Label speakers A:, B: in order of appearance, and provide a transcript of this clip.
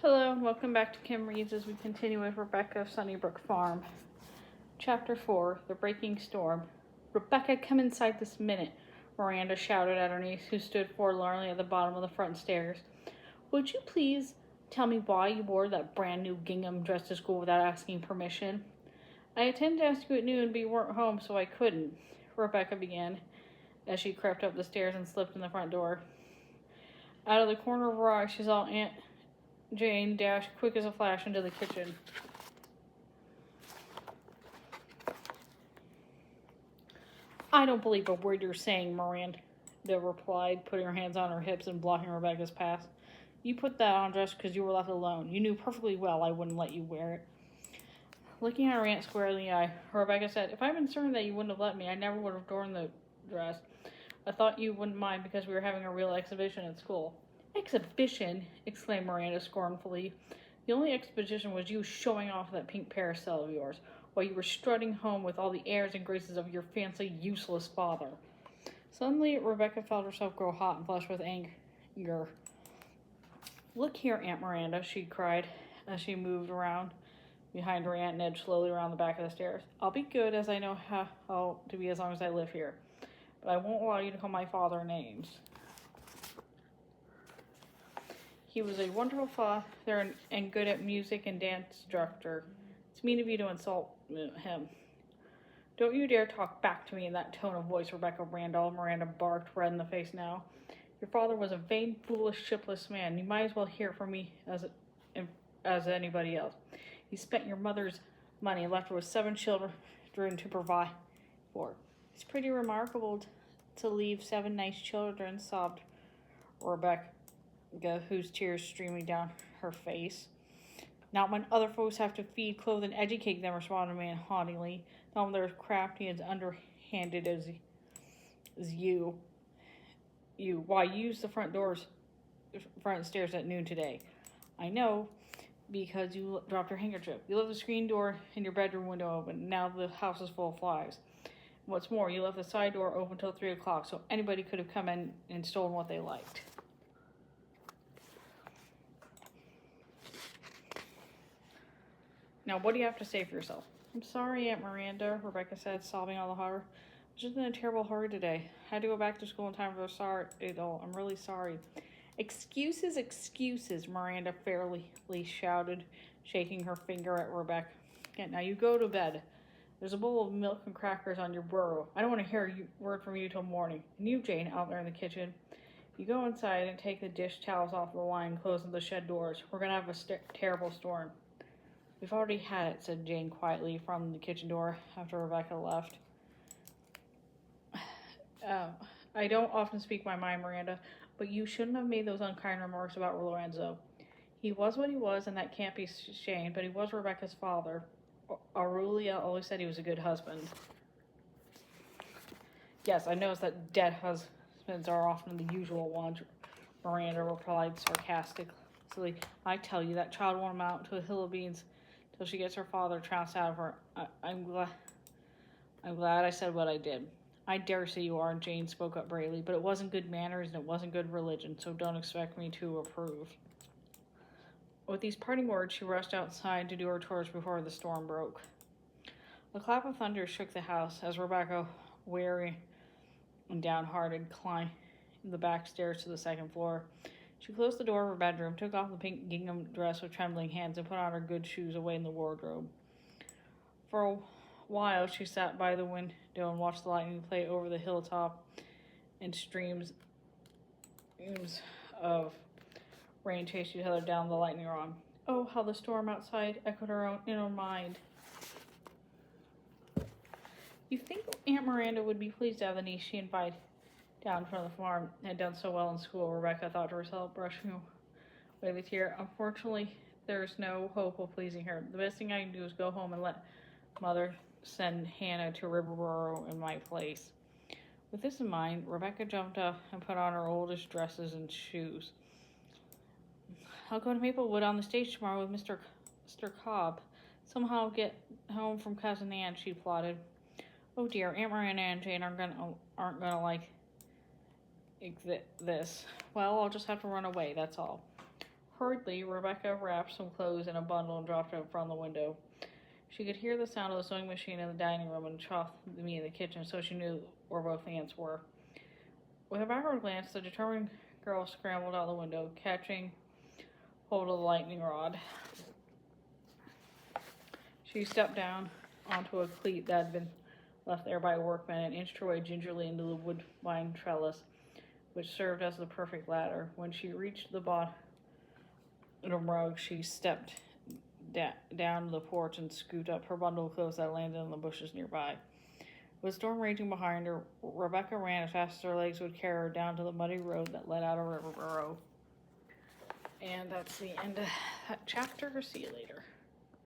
A: Hello, and welcome back to Kim Reads as we continue with Rebecca of Sunnybrook Farm. Chapter 4, The Breaking Storm. "Rebecca, come inside this minute," Miranda shouted at her niece, who stood forlornly at the bottom of the front stairs. "Would you please tell me why you wore that brand new gingham dress to school without asking permission?" "I intended to ask you at noon, but you weren't home, so I couldn't," Rebecca began, as she crept up the stairs and slipped in the front door. Out of the corner of her eye, she saw Aunt Jane dashed quick as a flash into the kitchen. "I don't believe a word you're saying," Miranda replied, putting her hands on her hips and blocking Rebecca's path. "You put that on just because you were left alone. You knew perfectly well I wouldn't let you wear it." Looking at her aunt squarely in the eye, Rebecca said, "If I'd been certain that you wouldn't have let me, I never would have worn the dress. I thought you wouldn't mind because we were having a real exhibition at school." "Exhibition!" exclaimed Miranda scornfully. "The only exhibition was you showing off that pink parasol of yours, while you were strutting home with all the airs and graces of your fancy, useless father." Suddenly, Rebecca felt herself grow hot and flush with anger. "Look here, Aunt Miranda," she cried, as she moved around behind her aunt and edged slowly around the back of the stairs. "I'll be good, as I know how to be as long as I live here, but I won't allow you to call my father names. He was a wonderful father and good at music and dance instructor. It's mean of you to insult him." "Don't you dare talk back to me in that tone of voice, Rebecca Randolph," Miranda barked, red in the face now. "Your father was a vain, foolish, shiftless man. You might as well hear from me as anybody else. He spent your mother's money and left her with 7 children to provide for. It's pretty remarkable to leave 7 nice children," sobbed Rebecca, whose tears streaming down her face. "Not when other folks have to feed, clothe, and educate them," responded the man haughtily. "Not when they're as crafty and as underhanded as you. Why, you used the front stairs at noon today." "I know, because you dropped your handkerchief. You left the screen door and your bedroom window open. Now the house is full of flies. What's more, you left the side door open till 3 o'clock, so anybody could have come in and stolen what they liked." "Now, what do you have to say for yourself?" "I'm sorry, Aunt Miranda," Rebecca said, sobbing all the harder. "I've just been in a terrible hurry today. I had to go back to school in time for it all. I'm really sorry." "Excuses, excuses," Miranda fairly shouted, shaking her finger at Rebecca. "Yeah, now you go to bed. There's a bowl of milk and crackers on your bureau. I don't want to hear a word from you till morning. And you, Jane, out there in the kitchen, you go inside and take the dish towels off the line, closing the shed doors. We're going to have a terrible storm." "We've already had it," said Jane quietly from the kitchen door after Rebecca left. "I don't often speak my mind, Miranda, but you shouldn't have made those unkind remarks about Lorenzo. He was what he was, and that can't be shamed, but he was Rebecca's father. Aurelia always said he was a good husband." "Yes, I noticed that dead husbands are often the usual ones," Miranda replied sarcastically. "I tell you, that child won't amount to a hill of beans till she gets her father trounced out of her. I'm glad I said what I did." "I dare say you are," Jane spoke up bravely, "but it wasn't good manners and it wasn't good religion, so don't expect me to approve." With these parting words, she rushed outside to do her chores before the storm broke. A clap of thunder shook the house as Rebecca, weary and downhearted, climbed the back stairs to the second floor. She closed the door of her bedroom, took off the pink gingham dress with trembling hands, and put on her good shoes away in the wardrobe. For a while, she sat by the window and watched the lightning play over the hilltop and streams of rain chased each other down the lightning rod. Oh, how the storm outside echoed in her mind. "You think Aunt Miranda would be pleased to have the niece she invited down from the farm had done so well in school?" Rebecca thought to herself, brushing away the tear. "Unfortunately, there's no hope of pleasing her. The best thing I can do is go home and let Mother send Hannah to Riverboro in my place." With this in mind, Rebecca jumped up and put on her oldest dresses and shoes. "I'll go to Maplewood on the stage tomorrow with Mr. Cobb. Somehow get home from Cousin Ann," she plotted. "Oh dear, Aunt Miranda and Jane aren't gonna like this. Well, I'll just have to run away, that's all." Hurriedly, Rebecca wrapped some clothes in a bundle and dropped it in front of the window. She could hear the sound of the sewing machine in the dining room and chopped the meat in the kitchen, so she knew where both aunts were. With a backward glance, the determined girl scrambled out the window, catching hold of the lightning rod. She stepped down onto a cleat that had been left there by a workman and inched her way gingerly into the woodbine trellis, which served as the perfect ladder. When she reached the bottom rung, she stepped down to the porch and scooped up her bundle of clothes that landed in the bushes nearby. With a storm raging behind her, Rebecca ran as fast as her legs would carry her down to the muddy road that led out of Riverboro. And that's the end of that chapter. See you later.